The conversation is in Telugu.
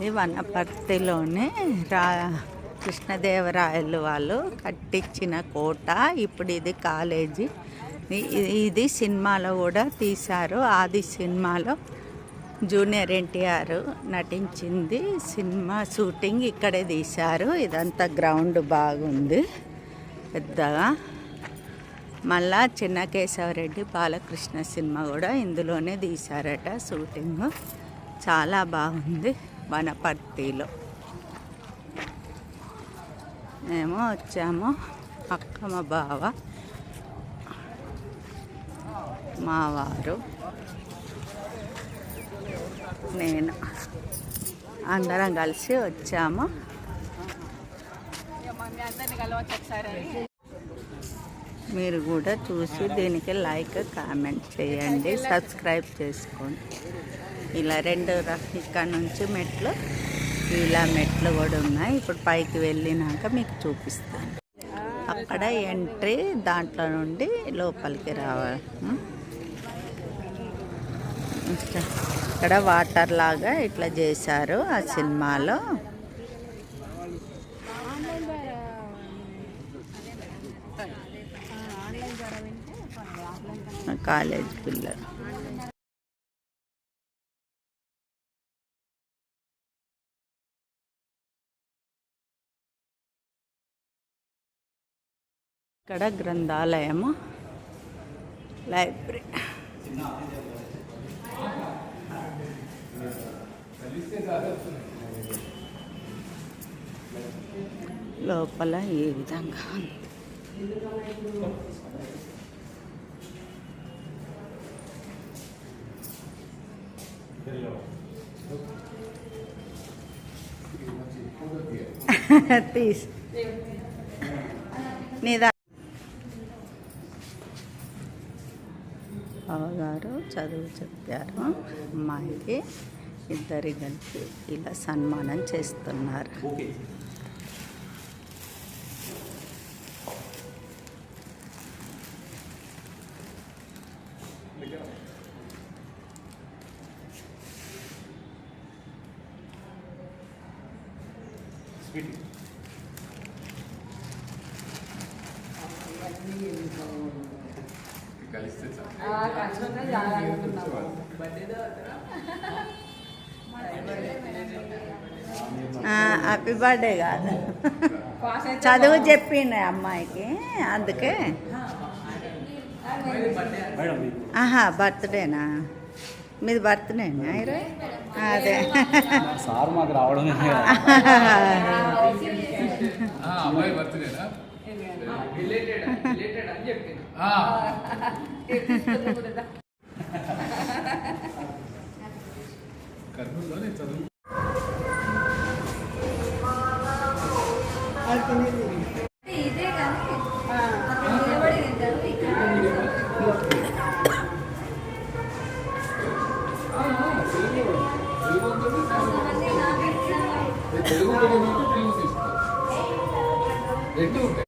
ఇది వనపర్తిలోనే కృష్ణదేవరాయలు వాళ్ళు కట్టించిన కోట. ఇప్పుడు ఇది కాలేజీ. ఇది సినిమాలో కూడా తీశారు. ఆది సినిమాలో జూనియర్ ఎన్టీఆర్ నటించింది. సినిమా షూటింగ్ ఇక్కడే తీశారు. ఇదంతా గ్రౌండ్ బాగుంది పెద్దగా. మళ్ళా చిన్న కేశవరెడ్డి బాలకృష్ణ సినిమా కూడా ఇందులోనే తీశారట షూటింగ్. చాలా బాగుంది వనపర్తిలో. మేము వచ్చాము. అక్కమ్మ బావ, మా వారు, నేను అందరం కలిసి వచ్చాము. మీరు కూడా చూసి దీనికి లైక్ కామెంట్ చేయండి, సబ్స్క్రైబ్ చేసుకోండి. ఇలా ఇక్కడ నుంచి మెట్లు, ఇలా మెట్లు కూడా ఉన్నాయి. ఇప్పుడు పైకి వెళ్ళినాక మీకు చూపిస్తాను. అక్కడ ఎంట్రీ, దాంట్లో నుండి లోపలికి రావాలి. ఇక్కడ వాటర్ లాగా ఇట్లా చేశారు ఆ సినిమాలో. కాలేజ్ పిల్లలు ఇక్కడ గ్రంథాలయము, లైబ్రరీ. లోపల ఈ విధంగా ఉంది. తీసి నీదా బావగారు చదువు చెప్పారు అమ్మాయికి. ఇద్దరి కలిపి ఇలా సన్మానం చేస్తున్నారు. హ్యాపీ బర్త్డే కాదు, చదువు చెప్పిండే అమ్మాయికి, అందుకే. బర్త్డేనా మీది? బర్త్డేనా ఈరోజు? అదే సార్ మాకు రావడం కర్నూలులోనే చదువు. తెలుగు రెండు ఉంటాయి.